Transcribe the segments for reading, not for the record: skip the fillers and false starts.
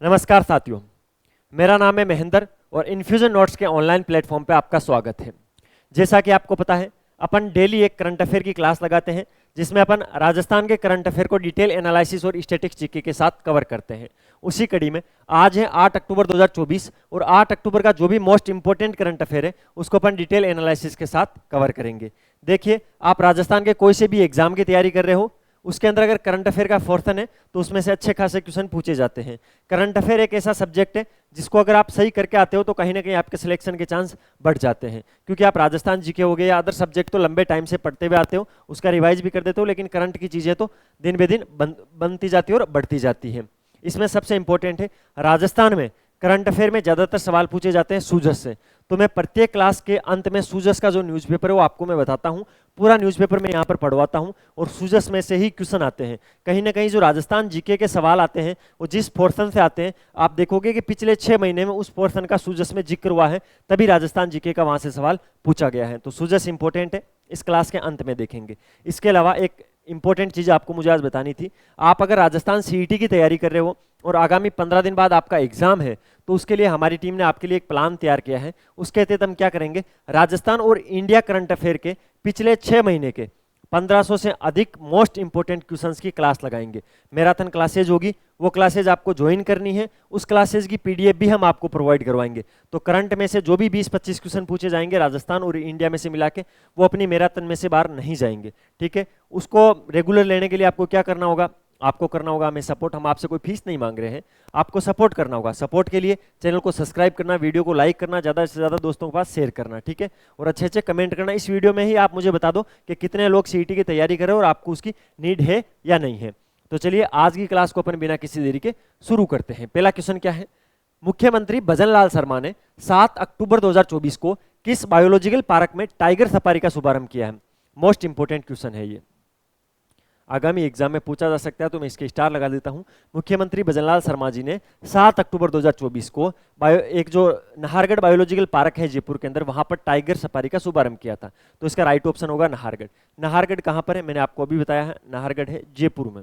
नमस्कार साथियों, मेरा नाम है महेंद्र और इन्फ्यूजन नोट्स के ऑनलाइन प्लेटफॉर्म पे आपका स्वागत है। जैसा कि आपको पता है, अपन डेली एक करंट अफेयर की क्लास लगाते हैं जिसमें अपन राजस्थान के करंट अफेयर को डिटेल एनालिसिस और स्टैटिस्टिक्स जीके के साथ कवर करते हैं। उसी कड़ी में आज है 8 अक्टूबर 2024 और 8 अक्टूबर का जो भी मोस्ट इंपोर्टेंट करंट अफेयर है उसको अपन डिटेल एनालिसिस के साथ कवर करेंगे। देखिए, आप राजस्थान के कोई से भी एग्जाम की तैयारी कर रहे हो, उसके अंदर अगर करंट अफेयर का पोर्शन है तो उसमें से अच्छे खासे क्वेश्चन पूछे जाते हैं। करंट अफेयर एक ऐसा सब्जेक्ट है जिसको अगर आप सही करके आते हो तो कहीं ना कहीं आपके सिलेक्शन के चांस बढ़ जाते हैं, क्योंकि आप राजस्थान जीके हो गए या अदर सब्जेक्ट तो लंबे टाइम से पढ़ते हुए आते हो, उसका रिवाइज भी कर देते हो, लेकिन करंट की चीजें तो दिन बे दिन बनती जाती है और बढ़ती जाती है। इसमें सबसे इंपॉर्टेंट है, राजस्थान में करंट अफेयर में ज्यादातर सवाल पूछे जाते हैं सूजस से। तो मैं प्रत्येक क्लास के अंत में सूजस का जो न्यूज़पेपर है वो आपको मैं बताता हूँ, पूरा न्यूज़पेपर मैं यहाँ पर पढ़वाता हूँ और सूजस में से ही क्वेश्चन आते हैं। कहीं ना कहीं जो राजस्थान जीके के सवाल आते हैं वो जिस पोर्शन से आते हैं, आप देखोगे कि पिछले 6 महीने में उस पोर्शन का सूजस में जिक्र हुआ है, तभी राजस्थान जीके का वहां से सवाल पूछा गया है। तो सूजस इंपॉर्टेंट है, इस क्लास के अंत में देखेंगे। इसके अलावा एक इंपॉर्टेंट चीज आपको मुझे आज बतानी थी, आप अगर राजस्थान सीईटी की तैयारी कर रहे हो और आगामी 15 दिन बाद आपका एग्जाम है, तो उसके लिए हमारी टीम ने आपके लिए एक प्लान तैयार किया है। उसके तहत हम क्या करेंगे, राजस्थान और इंडिया करंट अफेयर के पिछले 6 महीने के 1500 से अधिक मोस्ट इंपोर्टेंट क्वेश्चंस की क्लास लगाएंगे। मैराथन क्लासेज होगी, वो क्लासेज आपको ज्वाइन करनी है, उस क्लासेज की पीडीएफ भी हम आपको प्रोवाइड करवाएंगे। तो करंट में से जो भी 20-25 क्वेश्चन पूछे जाएंगे राजस्थान और इंडिया में से मिला के, वो अपनी मैराथन में से बाहर नहीं जाएंगे, ठीक है। उसको रेगुलर लेने के लिए आपको क्या करना होगा, आपको करना होगा हमें सपोर्ट। हम आपसे कोई फीस नहीं मांग रहे हैं, आपको सपोर्ट करना होगा। सपोर्ट के लिए चैनल को सब्सक्राइब करना, वीडियो को लाइक करना, ज़्यादा से ज़्यादा दोस्तों के पास शेयर करना, ठीक है। और अच्छे अच्छे कमेंट करना। इस वीडियो में ही आप मुझे बता दो कि कितने लोग सीईटी की तैयारी कर रहे हो और आपको उसकी नीड है या नहीं है। तो चलिए आज की क्लास को अपन बिना किसी देरी के शुरू करते हैं। पहला क्वेश्चन क्या है, मुख्यमंत्री भजन लाल शर्मा ने 7 अक्टूबर 2024 को किस बायोलॉजिकल पार्क में टाइगर सफारी का शुभारंभ किया है। मोस्ट इंपोर्टेंट क्वेश्चन है ये, आगामी एग्जाम में पूछा जा सकता है, तो मैं इसके स्टार लगा देता हूं। मुख्यमंत्री भजनलाल शर्मा जी ने 7 अक्टूबर 2024 को एक जो नाहरगढ़ बायोलॉजिकल पार्क है जयपुर के अंदर, वहां पर टाइगर सफारी का शुभारंभ किया था। तो इसका राइट ऑप्शन होगा नाहरगढ़। नाहरगढ़ कहां पर है, मैंने आपको अभी बताया है, नाहरगढ़ है जयपुर में।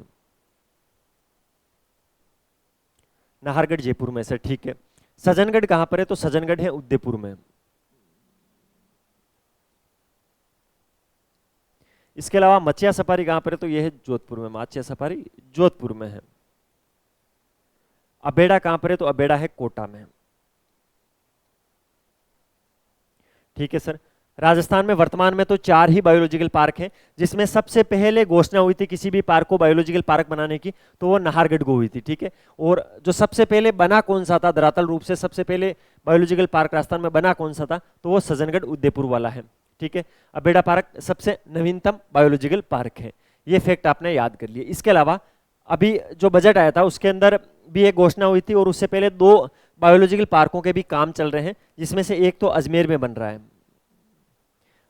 नाहरगढ़ जयपुर में सर, ठीक है। सजनगढ़ कहां पर है, तो सजनगढ़ है उदयपुर में। इसके अलावा मचिया सफारी कहां पर है, तो यह है जोधपुर में। मचिया सफारी जोधपुर में है। अबेड़ा कहां पर है, तो अबेड़ा है कोटा में, ठीक है सर। राजस्थान में वर्तमान में तो 4 ही बायोलॉजिकल पार्क हैं, जिसमें सबसे पहले घोषणा हुई थी किसी भी पार्क को बायोलॉजिकल पार्क बनाने की, तो वो नाहरगढ़ को हुई थी, ठीक है। और जो सबसे पहले बना कौन सा था, धरातल रूप से सबसे पहले बायोलॉजिकल पार्क राजस्थान में बना कौन सा था, तो वो सजनगढ़ उदयपुर वाला है, ठीक है। अबेड़ा पार्क सबसे नवीनतम बायोलॉजिकल पार्क है, ये फैक्ट आपने याद कर लिया। इसके अलावा अभी जो बजट आया था उसके अंदर भी एक घोषणा हुई थी, और उससे पहले 2 बायोलॉजिकल पार्कों के भी काम चल रहे हैं, जिसमें से एक तो अजमेर में बन रहा है।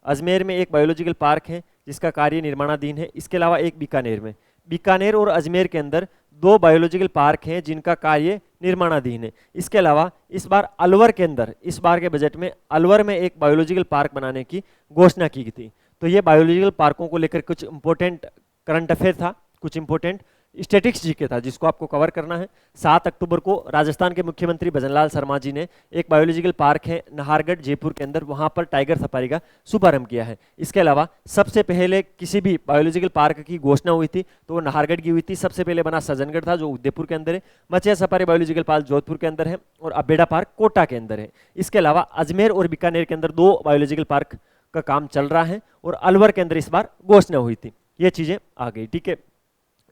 अजमेर में एक बायोलॉजिकल पार्क है जिसका कार्य निर्माणाधीन है। इसके अलावा एक बीकानेर में, बीकानेर और अजमेर के अंदर 2 बायोलॉजिकल पार्क हैं जिनका कार्य निर्माणाधीन है। इसके अलावा इस बार अलवर के अंदर, इस बार के बजट में अलवर में एक बायोलॉजिकल पार्क बनाने की घोषणा की गई थी। तो ये बायोलॉजिकल पार्कों को लेकर कुछ इंपॉर्टेंट करंट अफेयर था, कुछ इंपॉर्टेंट स्टैटिस्टिक्स जीके था जिसको आपको कवर करना है। 7 अक्टूबर को राजस्थान के मुख्यमंत्री भजनलाल शर्मा जी ने एक बायोलॉजिकल पार्क है नाहरगढ़ जयपुर के अंदर, वहां पर टाइगर सफारी का शुभारंभ किया है। इसके अलावा सबसे पहले किसी भी बायोलॉजिकल पार्क की घोषणा हुई थी तो वो नाहरगढ़ की हुई थी। सबसे पहले बना सजनगढ़ था जो उदयपुर के अंदर है, मचिया सफारी बायोलॉजिकल पार्क जोधपुर के अंदर है, और अबेड़ा पार्क कोटा के अंदर है। इसके अलावा अजमेर और बीकानेर के अंदर 2 बायोलॉजिकल पार्क का काम चल रहा है, और अलवर के अंदर इस बार घोषणा हुई थी। ये चीजें आ गई, ठीक है।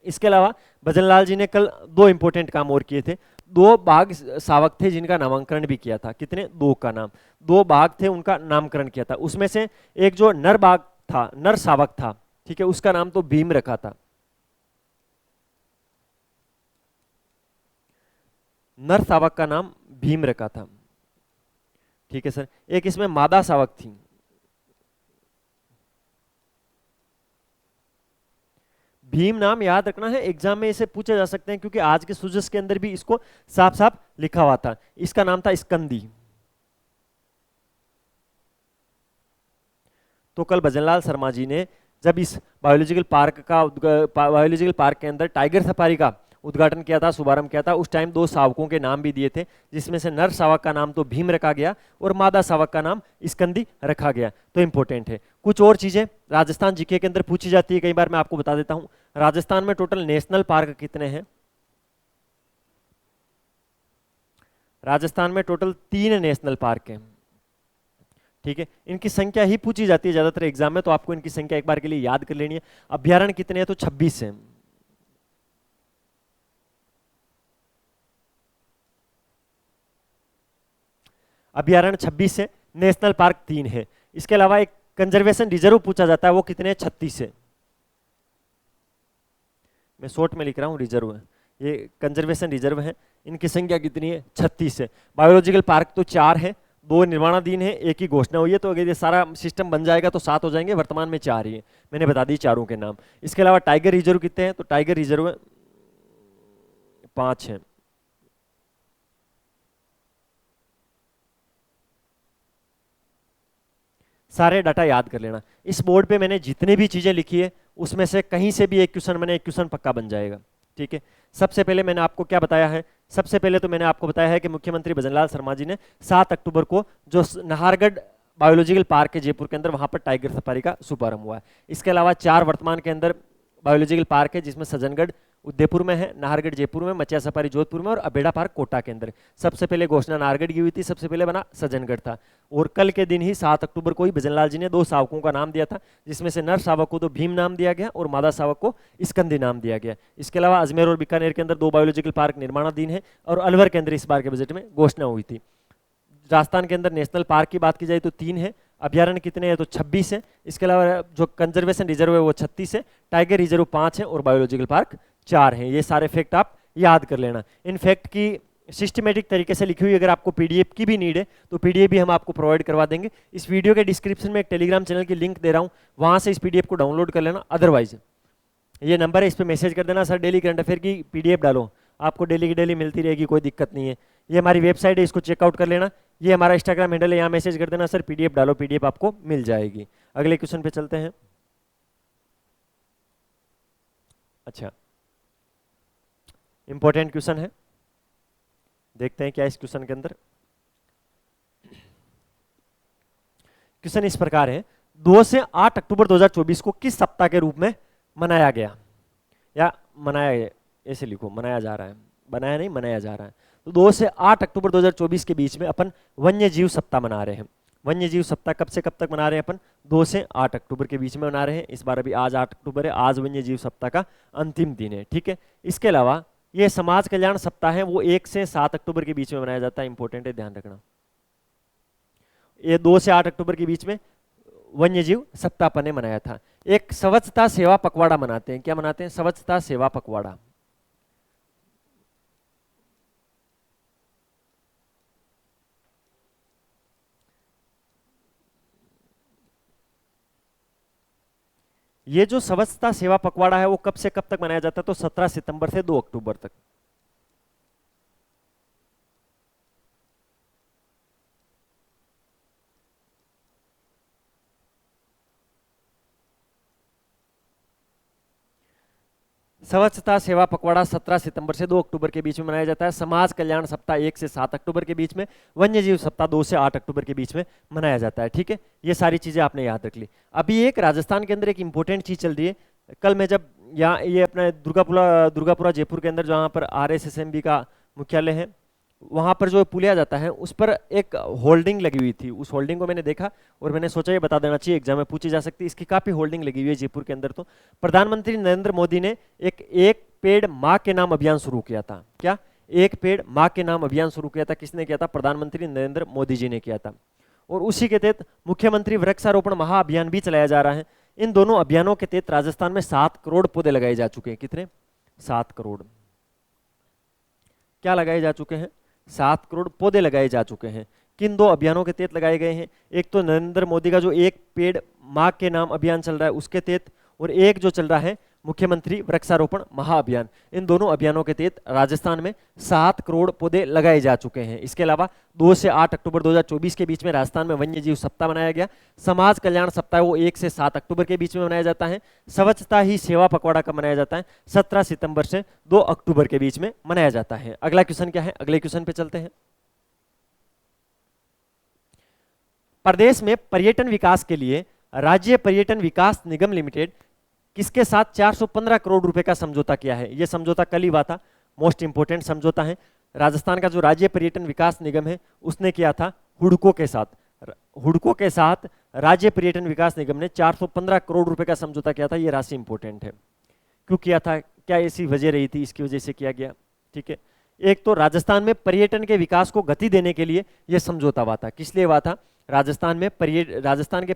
इसके अलावा भजनलाल जी ने कल 2 इंपॉर्टेंट काम और किए थे। 2 बाघ शावक थे जिनका नामांकन भी किया था। कितने, 2 का नाम, 2 बाघ थे उनका नामकरण किया था। उसमें से एक जो नर बाघ था, नर शावक था, ठीक है, उसका नाम तो भीम रखा था। नर शावक का नाम भीम रखा था, ठीक है सर। एक इसमें मादा शावक थी, भीम नाम याद रखना है, एग्जाम में इसे पूछे जा सकते हैं, क्योंकि आज के सूजस के अंदर भी इसको साफ साफ लिखा हुआ था। इसका नाम था स्कंदी। तो कल भजनलाल शर्मा जी ने जब इस बायोलॉजिकल पार्क के अंदर टाइगर सफारी का उद्घाटन किया था, शुभारंभ किया था। उस टाइम 2 शावकों के नाम भी दिए थे, जिसमें से नर शावक का नाम तो भीम रखा गया और मादा शावक का नाम स्कंदी रखा गया। तो इंपॉर्टेंट है। कुछ और चीजें राजस्थान जीके के अंदर पूछी जाती है कई बार, मैं आपको बता देता हूं। राजस्थान में टोटल नेशनल पार्क कितने हैं? राजस्थान में टोटल 3 नेशनल पार्क हैं, ठीक है। इनकी संख्या ही पूछी जाती है ज्यादातर एग्जाम में, तो आपको इनकी संख्या एक बार के लिए याद कर लेनी है। अभ्यारण्य कितने हैं? तो 26 हैं। अभ्यारण्य 26 है, नेशनल पार्क 3 है। इसके अलावा एक कंजर्वेशन रिजर्व पूछा जाता है, वो कितने हैं? 36 है। मैं शॉर्ट में लिख रहा हूं, रिजर्व है, ये कंजर्वेशन रिजर्व है। इनकी संख्या कितनी है? 36 है। बायोलॉजिकल पार्क तो 4 है, 2 निर्माणाधीन है, 1 ही घोषणा हुई है। तो अगर ये सारा सिस्टम बन जाएगा तो 7 हो जाएंगे, वर्तमान में 4 ही है। मैंने बता दी चारों के नाम। इसके अलावा टाइगर रिजर्व कितने हैं? तो टाइगर रिजर्व 5 है। सारे डाटा याद कर लेना। इस बोर्ड पे मैंने जितने भी चीजें लिखी है उसमें से कहीं से भी एक क्वेश्चन मैंने एक क्वेश्चन पक्का बन जाएगा, ठीक है। सबसे पहले मैंने आपको क्या बताया है? सबसे पहले तो मैंने आपको बताया है कि मुख्यमंत्री भजनलाल शर्मा जी ने 7 अक्टूबर को जो नाहरगढ़ बायोलॉजिकल पार्क है जयपुर के अंदर, वहां पर टाइगर सफारी का शुभारंभ हुआ है। इसके अलावा 4 वर्तमान के अंदर बायोलॉजिकल पार्क है, जिसमें सज्जनगढ़ उदयपुर में है, नाहरगढ़ जयपुर में, मचिया सफारी जोधपुर में और अबेड़ा पार्क कोटा के अंदर। सबसे पहले घोषणा नाहरगढ़ की हुई थी, सबसे पहले बना सज्जनगढ़ था। और कल के दिन ही 7 अक्टूबर को ही भजनलाल जी ने 2 शावकों का नाम दिया था, जिसमें से नर शावक को तो भीम नाम दिया गया और मादा शावक को स्कंदी नाम दिया गया। इसके अलावा अजमेर और बीकानेर के अंदर 2 बायोलॉजिकल पार्क निर्माणाधीन है और अलवर के अंदर इस बार के बजट में घोषणा हुई थी। राजस्थान के अंदर नेशनल पार्क की बात की जाए तो 3 है, अभ्यारण्य कितने हैं? तो 26 है। इसके अलावा जो कंजर्वेशन रिजर्व है वो 36 है, टाइगर रिजर्व 5 है और बायोलॉजिकल पार्क 4 हैं। ये सारे फैक्ट आप याद कर लेना। इन फैक्ट की सिस्टमेटिक तरीके से लिखी हुई अगर आपको पीडीएफ की भी नीड है तो पीडीएफ भी हम आपको प्रोवाइड करवा देंगे। इस वीडियो के डिस्क्रिप्शन में एक टेलीग्राम चैनल की लिंक दे रहा हूँ, वहां से इस पीडीएफ को डाउनलोड कर लेना। अदरवाइज ये नंबर है, इस पर मैसेज कर देना, सर डेली करंट अफेयर की पीडीएफ डालो, आपको डेली की डेली मिलती रहेगी, कोई दिक्कत नहीं है। ये हमारी वेबसाइट है, इसको चेकआउट कर लेना। ये हमारा इंस्टाग्राम हैंडल है, यहाँ मैसेज कर देना, सर पीडीएफ डालो, पीडीएफ आपको मिल जाएगी। अगले क्वेश्चन पे चलते हैं। अच्छा, इंपॉर्टेंट क्वेश्चन है, देखते हैं क्या इस क्वेश्चन के अंदर। क्वेश्चन इस प्रकार है, 2 से 8 अक्टूबर 2024 को किस सप्ताह के रूप में मनाया गया? या मनाया, ऐसे लिखो, मनाया जा रहा है, बनाया नहीं, मनाया जा रहा है। तो 2 से 8 अक्टूबर 2024 के बीच में अपन वन्य जीव सप्ताह मना रहे हैं। वन्य जीव सप्ताह कब से कब तक मना रहे हैं अपन? 2 से 8 अक्टूबर के बीच में मना रहे हैं। इस बार अभी आज 8 अक्टूबर है, आज वन्य जीव सप्ताह का अंतिम दिन है, ठीक है। इसके अलावा ये समाज कल्याण सप्ताह है, वो 1 से 7 अक्टूबर के बीच में मनाया जाता है। इंपॉर्टेंट है, ध्यान रखना। ये 2 से 8 अक्टूबर के बीच में वन्य जीव सप्ताह अपन ने मनाया था। एक स्वच्छता सेवा पखवाड़ा मनाते हैं। क्या मनाते हैं? स्वच्छता सेवा पखवाड़ा। ये जो स्वच्छता सेवा पखवाड़ा है वो कब से कब तक मनाया जाता है? तो 17 सितंबर से 2 अक्टूबर तक। स्वच्छता सेवा पखवाड़ा 17 सितंबर से 2 अक्टूबर के बीच में मनाया जाता है। समाज कल्याण सप्ताह 1 से 7 अक्टूबर के बीच में, वन्य जीव सप्ताह 2 से 8 अक्टूबर के बीच में मनाया जाता है, ठीक है। ये सारी चीजें आपने याद रख ली। अभी एक राजस्थान के अंदर एक इंपॉर्टेंट चीज चल रही है। कल मैं जब यहाँ ये अपने दुर्गापुरा जयपुर के अंदर जहाँ पर RSSMB का मुख्यालय है, वहाँ पर जो पुलिया जाता है उस पर एक होल्डिंग लगी हुई थी। उस होल्डिंग को मैंने देखा और मैंने सोचा ये बता देना चाहिए, एग्जाम में पूछी जा सकती है। इसकी काफी होल्डिंग लगी हुई है जयपुर के अंदर। तो प्रधानमंत्री नरेंद्र मोदी ने एक पेड़ माँ के नाम अभियान शुरू किया था। क्या? एक पेड़ माँ के नाम अभियान शुरू किया था। किसने किया था? प्रधानमंत्री नरेंद्र मोदी जी ने किया था। और उसी के तहत मुख्यमंत्री वृक्षारोपण महाअभियान भी चलाया जा रहा है। इन दोनों अभियानों के तहत राजस्थान में 7 करोड़ पौधे लगाए जा चुके हैं। कितने? 7 करोड़। क्या लगाए जा चुके हैं? 7 करोड़ पौधे लगाए जा चुके हैं। किन 2 अभियानों के तहत लगाए गए हैं? एक तो नरेंद्र मोदी का जो एक पेड़ माँ के नाम अभियान चल रहा है उसके तहत, और एक जो चल रहा है मुख्यमंत्री वृक्षारोपण महाअभियान। इन दोनों अभियानों के तहत राजस्थान में 7 करोड़ पौधे लगाए जा चुके हैं। इसके अलावा 2 से 8 अक्टूबर 2024 के बीच में राजस्थान में वन्य जीव सप्ताह मनाया गया। समाज कल्याण सप्ताह वो 1 से 7 अक्टूबर के बीच में मनाया जाता है। स्वच्छता ही सेवा पखवाड़ा कब मनाया जाता है? 17 सितंबर से 2 अक्टूबर के बीच में मनाया जाता है। अगला क्वेश्चन क्या है? अगले क्वेश्चन पे चलते हैं। प्रदेश में पर्यटन विकास के लिए राज्य पर्यटन विकास निगम लिमिटेड किसके साथ 415 करोड़ रुपए का समझौता किया है? यह समझौता कल ही हुआ था, मोस्ट इंपोर्टेंट समझौता है। राजस्थान का जो राज्य पर्यटन विकास निगम है उसने किया था हुडको के साथ। हुडको के साथ राज्य पर्यटन विकास निगम ने 415 करोड़ रुपए का समझौता किया था। यह राशि इंपॉर्टेंट है। क्यों किया था? क्या ऐसी वजह रही थी इसकी वजह से किया गया? ठीक है, एक तो राजस्थान में पर्यटन के विकास को गति देने के लिए यह समझौता हुआ था। किस लिए हुआ था? राजस्थान के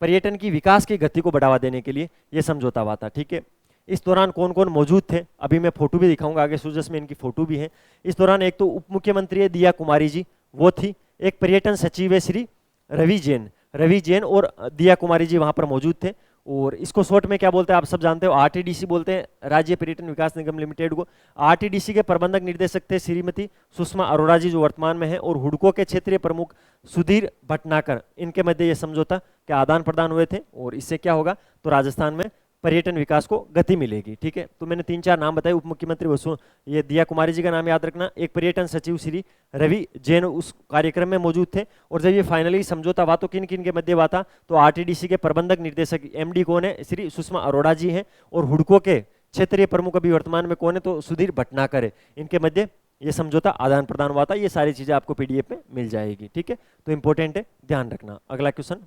पर्यटन की विकास की गति को बढ़ावा देने के लिए यह समझौता हुआ था। ठीक है, इस दौरान कौन कौन मौजूद थे? अभी मैं फोटो भी दिखाऊंगा आगे, सूजस में इनकी फोटो भी है। इस दौरान एक तो उप मुख्यमंत्री है दिया कुमारी जी, वो थी। एक पर्यटन सचिव है श्री रवि जैन और दिया कुमारी जी वहां पर मौजूद थे। और इसको शॉर्ट में क्या बोलते हैं आप सब जानते हो? आरटीडीसी बोलते हैं, राज्य पर्यटन विकास निगम लिमिटेड को। आरटीडीसी के प्रबंधक निर्देशक थे श्रीमती सुषमा अरोड़ा जी, जो वर्तमान में है। और हुडको के क्षेत्रीय प्रमुख सुधीर भटनागर, इनके मध्य ये समझौता के आदान प्रदान हुए थे। और इससे क्या होगा? तो राजस्थान में पर्यटन विकास को गति मिलेगी। ठीक है, तो मैंने 3-4 नाम बताए। उप मुख्यमंत्री वसु ये दिया कुमारी जी का नाम याद रखना। एक पर्यटन सचिव श्री रवि जैन उस कार्यक्रम में मौजूद थे। और जब ये फाइनली समझौता हुआ तो किन किन के मध्य हुआ था? तो आरटीडीसी के प्रबंधक निर्देशक एमडी कौन है? श्री सुषमा अरोड़ा जी हैं। और हुडको के क्षेत्रीय प्रमुख अभी वर्तमान में कौन है? तो सुधीर भटनागर है। इनके मध्य ये समझौता आदान प्रदान हुआ था। ये सारी चीजें आपको पीडीएफ में मिल जाएगी। ठीक है, तो इंपॉर्टेंट है, ध्यान रखना। अगला क्वेश्चन,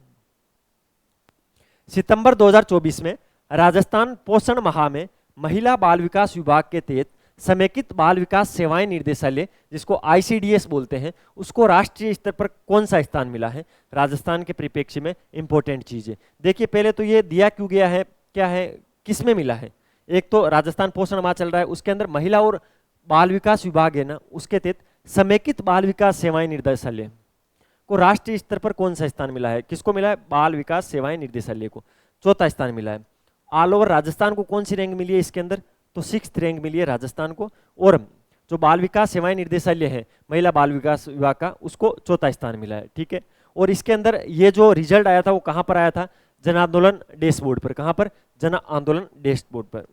सितंबर 2024 में राजस्थान पोषण माह में महिला बाल विकास विभाग के तहत समेकित बाल विकास सेवाएं निर्देशालय, जिसको आईसीडीएस बोलते हैं, उसको राष्ट्रीय स्तर पर कौन सा स्थान मिला है? राजस्थान के परिप्रेक्ष्य में इंपॉर्टेंट चीज है। देखिए, पहले तो ये दिया क्यों गया है, क्या है, किस में मिला है? एक तो राजस्थान पोषण माह चल रहा है, उसके अंदर महिला और बाल विकास विभाग है ना, उसके तहत समेकित बाल विकास सेवाएं निर्देशालय को राष्ट्रीय स्तर पर कौन सा स्थान मिला है? किसको मिला है? बाल विकास सेवाएं निर्देशालय को 4था स्थान मिला है। ऑल ओवर राजस्थान को कौन सी रैंक मिली है इसके अंदर? तो 6th रैंक मिली है राजस्थान को। और जो बाल विकास सेवाएं निर्देशालय है महिला बाल विकास विभाग का, उसको 4था स्थान मिला है। ठीक है, और इसके अंदर ये जो रिजल्ट आया था वो कहां पर आया था? जन आंदोलन डैशबोर्ड पर। कहां पर? जन आंदोलन डैशबोर्ड पर।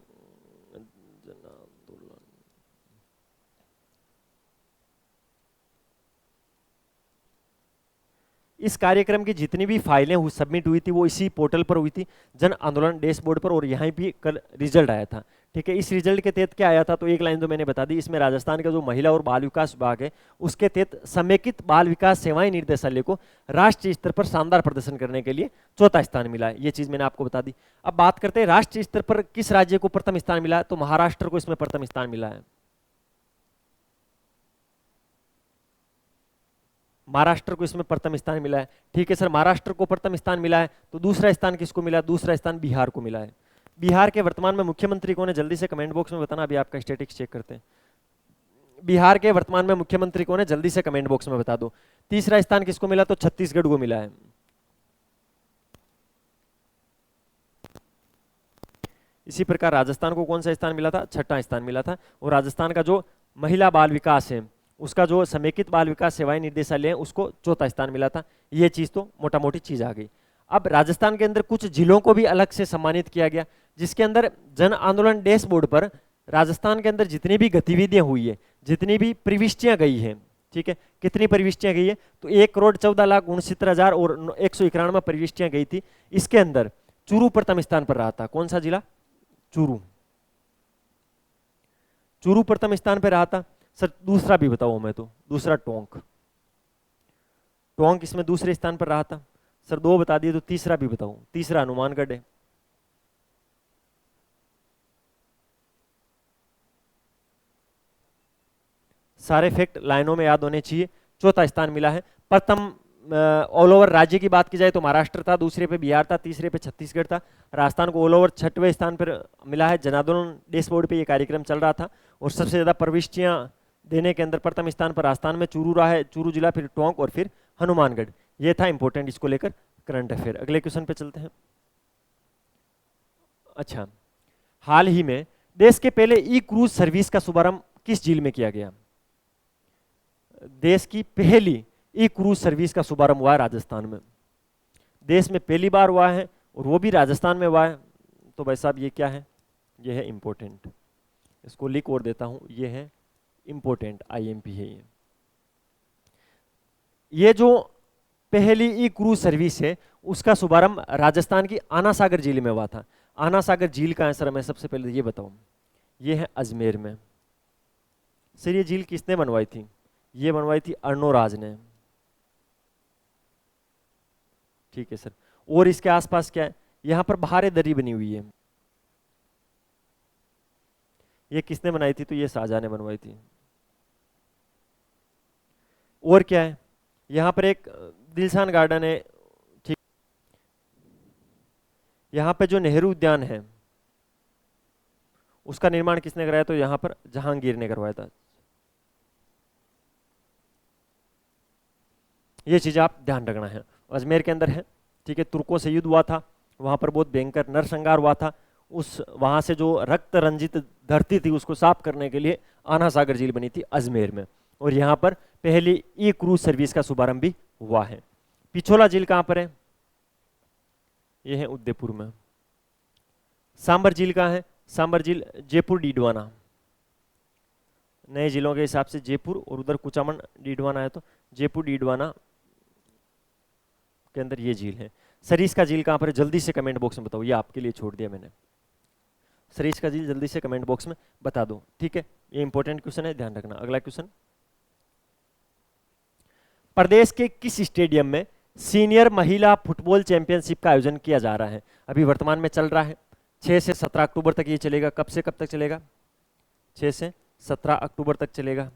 इस कार्यक्रम की जितनी भी फाइलें सबमिट हुई थी वो इसी पोर्टल पर हुई थी, जन आंदोलन डैशबोर्ड पर। और यहाँ भी कल रिजल्ट आया था। ठीक है, इस रिजल्ट के तहत क्या आया था? तो एक लाइन तो मैंने बता दी, इसमें राजस्थान का जो महिला और बाल विकास विभाग है उसके तहत समेकित बाल विकास सेवाएं निर्देशालय को राष्ट्रीय स्तर पर शानदार प्रदर्शन करने के लिए 4था स्थान मिला है। ये चीज मैंने आपको बता दी। अब बात करते हैं राष्ट्रीय स्तर पर किस राज्य को प्रथम स्थान मिला है? तो महाराष्ट्र को इसमें प्रथम स्थान मिला है। महाराष्ट्र को इसमें प्रथम स्थान मिला है। ठीक है सर, महाराष्ट्र को प्रथम स्थान मिला है, तो दूसरा स्थान किसको मिला है? दूसरा स्थान बिहार को मिला है। बिहार के वर्तमान में मुख्यमंत्री कौन है? जल्दी से कमेंट बॉक्स में बताना, अभी आपका स्टैटिक्स चेक करते हैं। बिहार के वर्तमान में मुख्यमंत्री कौन है? जल्दी से कमेंट बॉक्स में बता दो। तीसरा स्थान किसको मिला? तो छत्तीसगढ़ को मिला है। इसी प्रकार राजस्थान को कौन सा स्थान मिला था? 6ठा स्थान मिला था। और राजस्थान का जो महिला बाल विकास है उसका जो समेकित बाल विकास सेवाएं निर्देशालय है उसको 4था स्थान मिला था। ये चीज तो मोटा मोटी चीज आ गई। अब राजस्थान के अंदर कुछ जिलों को भी अलग से सम्मानित किया गया, जिसके अंदर जन आंदोलन डैशबोर्ड पर राजस्थान के अंदर जितनी भी गतिविधियां हुई है, जितनी भी प्रविष्टियां गई हैं, ठीक है, कितनी प्रविष्टियां गई है? तो 1,14,69,000 और 191 प्रविष्टियां गई थी। इसके अंदर चूरू प्रथम स्थान पर रहा था। कौन सा जिला? चूरू प्रथम स्थान पर रहा था। सर दूसरा भी बताओ मैं तो। दूसरा टोंक इसमें दूसरे स्थान पर रहा था। सर 2 बता दिए, तो तीसरा भी बताओ। तीसरा हनुमानगढ़ है। सारे फैक्ट लाइनों में याद होने चाहिए। 4था स्थान मिला है। प्रथम ऑल ओवर राज्य की बात की जाए तो महाराष्ट्र था, दूसरे पे बिहार था, तीसरे पे छत्तीसगढ़ था। राजस्थान को ऑल ओवर 6वें स्थान पर मिला है। जन आंदोलन डैशबोर्ड पे ये कार्यक्रम चल रहा था। और सबसे ज्यादा प्रविष्टियां देने के अंदर प्रथम स्थान पर राजस्थान में चूरू रहा है। चूरू जिला, फिर टोंक और फिर हनुमानगढ़। ये था इंपॉर्टेंट इसको लेकर करंट अफेयर। अगले क्वेश्चन पे चलते हैं। अच्छा, हाल ही में देश के पहले ई क्रूज सर्विस का शुभारंभ किस झील में किया गया? देश की पहली ई क्रूज सर्विस का शुभारंभ हुआ है राजस्थान में। देश में पहली बार हुआ है और वो भी राजस्थान में हुआ है। तो भाई साहब ये क्या है? ये है इंपॉर्टेंट, इसको लिख और देता हूं, ये है इंपॉर्टेंट, आईएमपी है ये। ये जो पहली ई क्रूज सर्विस है उसका शुभारंभ राजस्थान की आना सागर झील में हुआ था। आना सागर झील कहाँ है सर? मैं सबसे पहले ये बताऊं, ये है अजमेर में। सर ये झील किसने बनवाई थी? ये बनवाई थी अर्णोराज ने। ठीक है सर। और इसके आसपास क्या है? यहां पर बहारे दरी बनी हुई है। ये किसने बनाई थी? तो ये शाहजहां ने बनवाई थी। और क्या है? यहां पर एक दिलशान गार्डन है। ठीक, यहां पे जो नेहरू उद्यान है उसका निर्माण किसने कराया? तो यहां पर जहांगीर ने करवाया था। ये चीज आप ध्यान रखना है। अजमेर के अंदर है। ठीक है, तुर्कों से युद्ध हुआ था, वहां पर बहुत भयंकर नरसंहार हुआ था। उस वहां से जो रक्त रंजित धरती थी उसको साफ करने के लिए आना सागर झील बनी थी अजमेर में। और यहाँ पर पहली ई क्रूज सर्विस का शुभारंभ भी हुआ है। पिछोला झील कहाँ पर है? यह है उदयपुर में। सांबर झील कहाँ है? सांबर झील जयपुर डीडवाना। नए जिलों के हिसाब से जयपुर और उधर कुचामन डीडवाना है, तो जयपुर डीडवाना के अंदर ये झील है। सरीस का झील कहाँ पर है? जल्दी से कमेंट बॉक्स में बताओ, ये आपके लिए छोड़ दिया मैंने। सरीस का झील जल्दी से कमेंट बॉक्स में बता दो। ठीक है, ये इंपॉर्टेंट क्वेश्चन है, ध्यान रखना। अगला क्वेश्चन, प्रदेश के किस स्टेडियम में सीनियर महिला फुटबॉल चैंपियनशिप का आयोजन किया जा रहा है? अभी वर्तमान में चल रहा है, 6 से 17 अक्टूबर तक ये चलेगा। कब से कब तक चलेगा? 6 से 17 अक्टूबर तक चलेगा।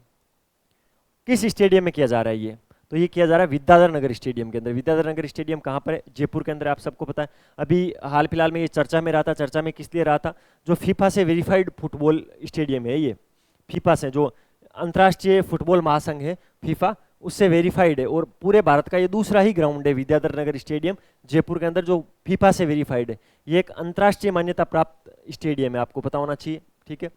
किस स्टेडियम में किया जा रहा है ये? तो ये किया जा रहा है विद्याधर नगर स्टेडियम के अंदर। विद्याधर नगर स्टेडियम कहाँ पर है? जयपुर के अंदर, आप सबको पता है। अभी हाल फिलहाल में ये चर्चा में रहा था। चर्चा में किस लिए रहा था? जो फीफा से वेरीफाइड फुटबॉल स्टेडियम है ये। फीफा से, जो अंतर्राष्ट्रीय फुटबॉल महासंघ है फीफा, उससे वेरीफाइड है। और पूरे भारत का ये दूसरा ही ग्राउंड है विद्याधर नगर स्टेडियम जयपुर के अंदर, जो फीफा से वेरीफाइड है। ये एक अंतर्राष्ट्रीय मान्यता प्राप्त स्टेडियम है, आपको पता होना चाहिए। ठीक है,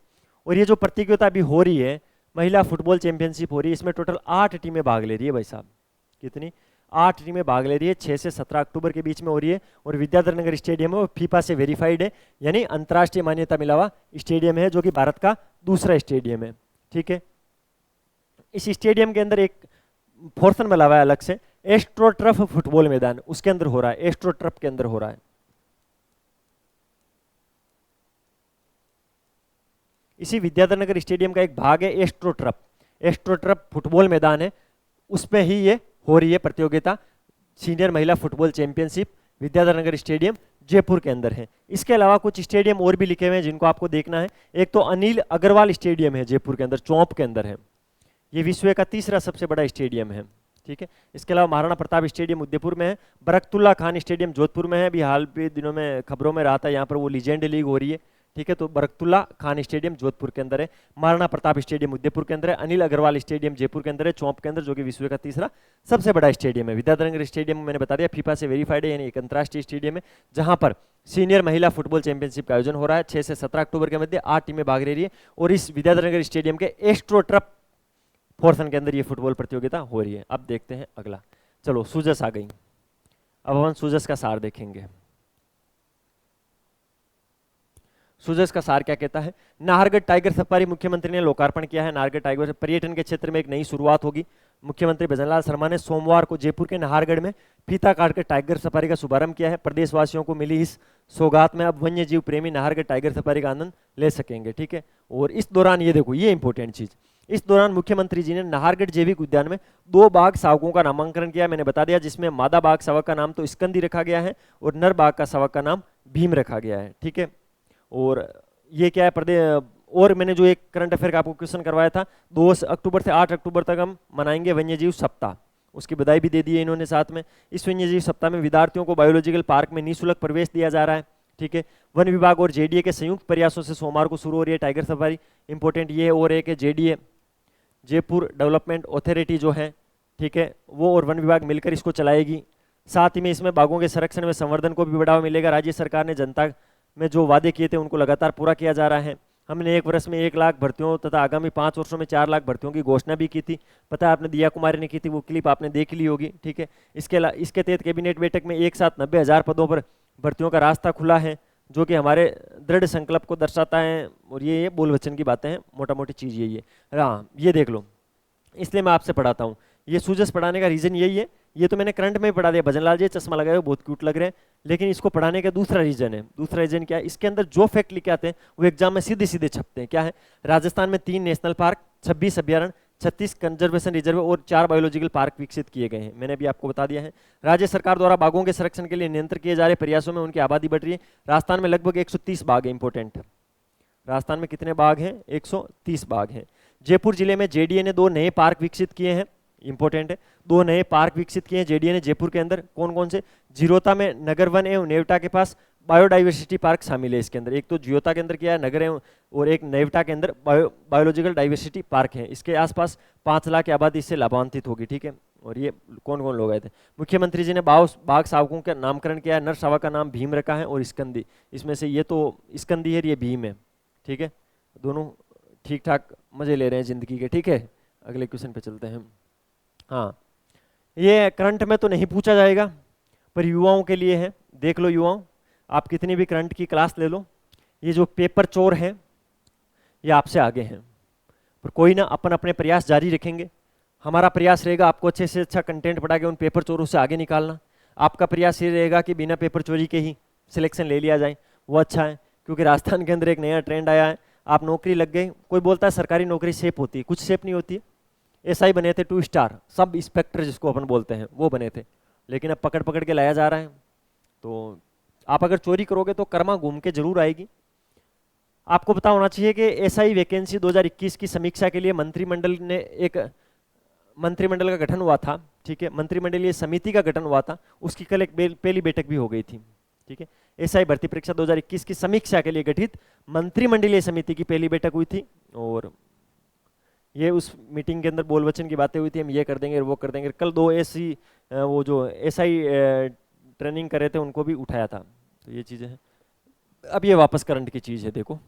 और ये जो प्रतियोगिता अभी हो रही है, महिला फुटबॉल चैंपियनशिप हो रही है, इसमें टोटल 8 टीमें भाग ले रही है भाई साहब। कितनी? 8 टीमें भाग ले रही है। 6 से 17 अक्टूबर के बीच में हो रही है। और विद्याधर नगर स्टेडियम है वो फीफा से वेरीफाइड है, यानी अंतर्राष्ट्रीय मान्यता मिला हुआ स्टेडियम है, जो कि भारत का दूसरा स्टेडियम है। ठीक है, इस स्टेडियम के अंदर एक पोर्शन बना हुआ है अलग से, एस्ट्रोटर्फ फुटबॉल मैदान, उसके अंदर हो रहा है, एस्ट्रोटर्फ के अंदर हो रहा है। इसी विद्याधर नगर स्टेडियम का एक भाग है एस्ट्रोटर्फ। एस्ट्रोटर्फ फुटबॉल मैदान है, उसमें ही ये हो रही है प्रतियोगिता। सीनियर महिला football championship Vidyadhar Nagar stadium Jaipur के अंदर है। इसके अलावा कुछ स्टेडियम और भी लिखे हुए हैं जिनको आपको देखना है। एक तो अनिल अग्रवाल स्टेडियम है जयपुर के अंदर, चौंप के अंदर है। ये विश्व का तीसरा सबसे बड़ा स्टेडियम है। ठीक है, इसके अलावा महाराणा प्रताप स्टेडियम उदयपुर में है। बरकतुल्ला खान स्टेडियम जोधपुर में है। अभी हाल के दिनों में खबरों में रहा था, यहाँ पर वो लीजेंड लीग हो रही है। ठीक है, तो बरकतुल्ला खान स्टेडियम जोधपुर के अंदर है। महाराणा प्रताप स्टेडियम उदयपुर के अंदर है। अनिल अग्रवाल स्टेडियम जयपुर के अंदर है, चौंप के अंदर, जो कि विश्व का तीसरा सबसे बड़ा स्टेडियम है। विद्याधर नगर स्टेडियम मैंने बता दिया फीफा से वेरीफाइड है, यानी एक अंतर्राष्ट्रीय स्टेडियम है जहां पर सीनियर महिला फुटबॉल चैंपियनशिप का आयोजन हो रहा है। 6 से 17 अक्टूबर के मध्य 8 टीमें भाग ले रही है। और इस विद्याधर नगर स्टेडियम के एस्ट्रोटर्फ पोर्शन के अंदर ये फुटबॉल प्रतियोगिता हो रही है। अब देखते हैं अगला। चलो, सुजस आ गई। अब हम सुजस का सार देखेंगे। सुजस का सार क्या कहता है? नाहरगढ़ टाइगर सफारी मुख्यमंत्री ने लोकार्पण किया है। नाहरगढ़ टाइगर पर्यटन के क्षेत्र में एक नई शुरुआत होगी। मुख्यमंत्री भजनलाल शर्मा ने सोमवार को जयपुर के नाहरगढ़ में फीता काटकर टाइगर सफारी का शुभारंभ किया है। प्रदेशवासियों को मिली इस सौगात में अब वन्य जीव प्रेमी नाहरगढ़ टाइगर सफारी का आनंद ले सकेंगे। ठीक है, और इस दौरान ये देखो, ये इंपॉर्टेंट चीज, इस दौरान मुख्यमंत्री जी ने नाहरगढ़ जैविक उद्यान में 2 बाघ शावकों का नामांकन किया। मैंने बता दिया, जिसमें मादा बाघ शावक का नाम तो स्कंदी रखा गया है और नर बाघ का शावक का नाम भीम रखा गया है। ठीक है, और ये क्या है प्रदेश, और मैंने जो एक करंट अफेयर का आपको क्वेश्चन करवाया था, 2 अक्टूबर से 8 अक्टूबर तक हम मनाएंगे वन्यजीव सप्ताह, उसकी बधाई भी दे दी है इन्होंने साथ में। इस वन्यजीव सप्ताह में विद्यार्थियों को बायोलॉजिकल पार्क में निःशुल्क प्रवेश दिया जा रहा है। ठीक है, वन विभाग और जेडीए के संयुक्त प्रयासों से सोमवार को शुरू हो रही है टाइगर सफारी। इंपॉर्टेंट ये है, और एक है जेडीए, जयपुर डेवलपमेंट अथॉरिटी जो है, ठीक है, वो और वन विभाग मिलकर इसको चलाएगी। साथ ही में इसमें बाघों के संरक्षण में संवर्धन को भी बढ़ावा मिलेगा। राज्य सरकार ने जनता में जो वादे किए थे उनको लगातार पूरा किया जा रहा है। हमने 1 वर्ष में 1 लाख भर्तियों तथा आगामी 5 वर्षों में 4 लाख भर्तियों की घोषणा भी की थी। पता है आपने, दिया कुमारी ने की थी, वो क्लिप आपने देख ली होगी, ठीक है। इसके तहत कैबिनेट बैठक में एक साथ 90,000 पदों पर भर्तियों का रास्ता खुला है, जो कि हमारे दृढ़ संकल्प को दर्शाता है। और ये बोल वचन की बातें हैं, मोटा मोटी चीज़ यही है। हाँ, ये देख लो, इसलिए मैं आपसे पढ़ाता हूँ। ये सूजस पढ़ाने का रीज़न यही है। ये तो मैंने करंट में ही पढ़ा दिया, भजनलाल जी चश्मा लगाए हुए बहुत क्यूट लग रहे हैं, लेकिन इसको पढ़ाने का दूसरा रीजन है। दूसरा रीजन क्या है, इसके अंदर जो फैक्ट लिखे आते हैं वो एग्जाम में सीधे सीधे छपते हैं। क्या है, राजस्थान में 3 नेशनल पार्क, 26 अभ्यारण्य, 36 कंजर्वेशन रिजर्व और 4 बायोलॉजिकल पार्क विकसित किए गए हैं। मैंने भी आपको बता दिया है। राज्य सरकार द्वारा बाघों के संरक्षण के लिए निरंतर किए जा रहे प्रयासों में उनकी आबादी बढ़ रही है। राजस्थान में लगभग 130 बाघ है। इंपॉर्टेंट, राजस्थान में कितने बाघ हैं? 130 बाघ हैं। जयपुर जिले में जेडीए ने 2 नए पार्क विकसित किए हैं। इंपॉर्टेंट है, 2 नए पार्क विकसित किए हैं जेडीए ने जयपुर के अंदर। कौन कौन से? जिरोता में नगर वन एवं नेवटा के पास बायोडाइवर्सिटी पार्क शामिल है इसके अंदर। एक तो जियोता के अंदर किया है नगर एवं, और एक नेवटा के अंदर बायोलॉजिकल डाइवर्सिटी पार्क है। इसके आसपास 5 लाख की आबादी इससे लाभान्वित होगी, ठीक है। और ये कौन कौन लोग आए थे? मुख्यमंत्री जी ने बाघ शावकों का नामकरण किया है। नर शावक का नाम भीम रखा है और स्कंदी, इसमें से ये तो स्कंदी है, ये भीम है, ठीक है। दोनों ठीक ठाक मजे ले रहे हैं जिंदगी के, ठीक है। अगले क्वेश्चन पे चलते हैं। हाँ, ये करंट में तो नहीं पूछा जाएगा, पर युवाओं के लिए है। देख लो युवाओं, आप कितनी भी करंट की क्लास ले लो, ये जो पेपर चोर हैं ये आपसे आगे हैं। पर कोई ना, अपन अपने प्रयास जारी रखेंगे। हमारा प्रयास रहेगा आपको अच्छे से अच्छा कंटेंट पढ़ा के उन पेपर चोरों से आगे निकालना। आपका प्रयास ये रहेगा कि बिना पेपर चोरी के ही सिलेक्शन ले लिया जाए, वो अच्छा है। क्योंकि राजस्थान के अंदर एक नया ट्रेंड आया है, आप नौकरी लग गई, कोई बोलता है सरकारी नौकरी सेफ होती है, कुछ सेफ नहीं होती है। एसआई बने थे 2 स्टार, सब इंस्पेक्टर जिसको अपन बोलते हैं वो बने थे, लेकिन अब पकड़ पकड़ के लाया जा रहा है। तो आप अगर चोरी करोगे तो कर्मा घूम के जरूर आएगी। आपको पता होना चाहिए कि एसआई वैकेंसी 2021 की समीक्षा के लिए मंत्रिमंडल का गठन हुआ था, ठीक है। मंत्रिमंडलीय समिति का गठन हुआ था, उसकी कल एक पहली बैठक भी हो गई थी, ठीक है। एसआई भर्ती परीक्षा 2021 की समीक्षा के लिए गठित मंत्रिमंडलीय समिति की पहली बैठक हुई थी। और ये उस मीटिंग के अंदर बोल वचन की बातें हुई थी, हम ये कर देंगे वो कर देंगे। कल 2 ऐसी वो जो एसआई ट्रेनिंग कर रहे थे उनको भी उठाया था। तो ये चीज़ें हैं। अब ये वापस करंट की चीज़ है, देखो।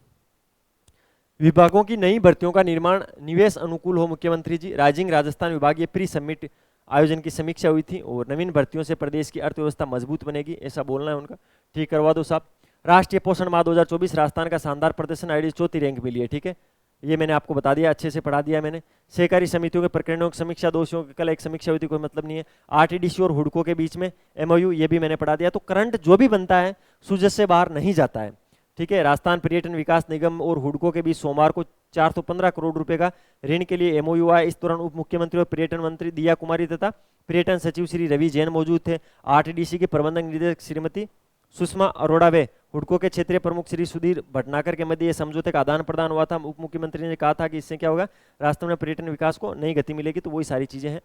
विभागों की नई भर्तियों का निर्माण निवेश अनुकूल हो। मुख्यमंत्री जी, राइजिंग राजस्थान विभागीय प्री समिट आयोजन की समीक्षा हुई थी और नवीन भर्तियों से प्रदेश की अर्थव्यवस्था मजबूत बनेगी, ऐसा बोलना है उनका। ठीक, करवा दो साहब। राष्ट्रीय पोषण माह 2024, राजस्थान का शानदार प्रदर्शन, आईडी 4थी रैंक मिली है, ठीक है। ये मैंने आपको बता दिया, अच्छे से पढ़ा दिया मैंने। सहकारी समितियों के प्रकरणों की समीक्षा, दोषियों की कल एक समीक्षा हुई थी, कोई मतलब नहीं है। आरटीडीसी और हुडको के बीच में एमओयू, ये भी मैंने पढ़ा दिया। तो करंट जो भी बनता है सूजस से बाहर नहीं जाता है, ठीक है। राजस्थान पर्यटन विकास निगम और हुडको के बीच सोमवार को 415 करोड़ रुपए का ऋण के लिए एमओयू आया। इस दौरान उप मुख्यमंत्री और पर्यटन मंत्री दिया कुमारी तथा पर्यटन सचिव श्री रवि जैन मौजूद थे। आरटीडीसी के प्रबंधक निदेशक श्रीमती सुषमा अरोड़ा वे हुडको के क्षेत्रीय प्रमुख श्री सुधीर भटनागर के मध्य समझौते का आदान प्रदान हुआ था। उप मुख्यमंत्री ने कहा था कि इससे क्या होगा, राजस्थान में पर्यटन विकास को नई गति मिलेगी। तो वही सारी चीजें हैं,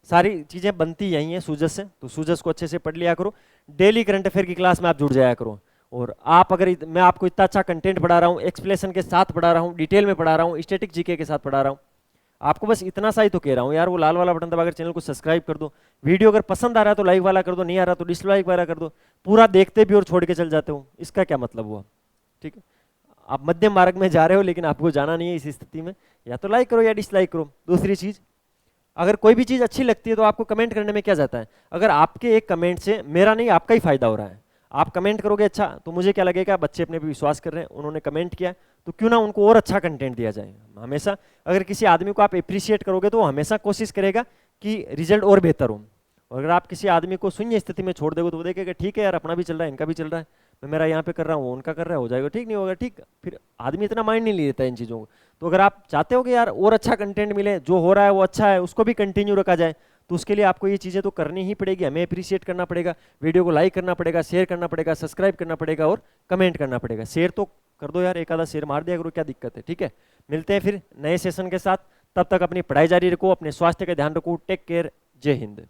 सारी चीजें बनती यही हैं सूजस से। तो सूजस को अच्छे से पढ़ लिया करो, डेली करंट अफेयर की क्लास में आप जुड़ जाया करो। और आप अगर मैं आपको इतना अच्छा कंटेंट पढ़ा रहा हूँ, एक्सप्लेनेशन के साथ पढ़ा रहा हूँ, डिटेल में पढ़ा रहा हूँ, स्टैटिक जीके के साथ पढ़ा रहा हूँ, आपको बस इतना सा ही तो कह रहा हूँ यार, वो लाल वाला बटन दबाकर चैनल को सब्सक्राइब कर दो। वीडियो अगर पसंद आ रहा है तो लाइक वाला कर दो, नहीं आ रहा तो डिसलाइक वाला कर दो। पूरा देखते भी और छोड़ के चल जाते हो, इसका क्या मतलब हुआ, ठीक है। आप मध्यम मार्ग में जा रहे हो, लेकिन आपको जाना नहीं है इस स्थिति में, या तो लाइक करो या डिसलाइक करो। दूसरी चीज, अगर कोई भी चीज अच्छी लगती है तो आपको कमेंट करने में क्या जाता है। अगर आपके एक कमेंट से मेरा नहीं आपका ही फायदा हो रहा है, आप कमेंट करोगे अच्छा, तो मुझे क्या लगेगा, बच्चे अपने पे विश्वास कर रहे हैं, उन्होंने कमेंट किया, तो क्यों ना उनको और अच्छा कंटेंट दिया जाए। हमेशा अगर किसी आदमी को आप अप्रिशिएट करोगे तो वो हमेशा कोशिश करेगा कि रिजल्ट और बेहतर हो। और अगर आप किसी आदमी को शून्य स्थिति में छोड़ दोगे तो वो देखेगा ठीक है यार, अपना भी चल रहा है, इनका भी चल रहा है, मैं मेरा यहाँ पे कर रहा हूँ, उनका कर रहा है, हो जाएगा, ठीक नहीं होगा, ठीक। फिर आदमी इतना माइंड नहीं लेता इन चीज़ों को। तो अगर आप चाहते हो कि यार और अच्छा कंटेंट मिले, जो हो रहा है वो अच्छा है, उसको भी कंटिन्यू रखा जाए, तो उसके लिए आपको ये चीज़ें तो करनी ही पड़ेगी। हमें अप्रिशिएट करना पड़ेगा, वीडियो को लाइक करना पड़ेगा, शेयर करना पड़ेगा, सब्सक्राइब करना पड़ेगा और कमेंट करना पड़ेगा। शेयर तो कर दो यार, एक आधा शेयर मार दिया करो, क्या दिक्कत है, ठीक है। मिलते हैं फिर नए सेशन के साथ, तब तक अपनी पढ़ाई जारी रखो, अपने स्वास्थ्य का ध्यान रखो। टेक केयर, जय हिंद।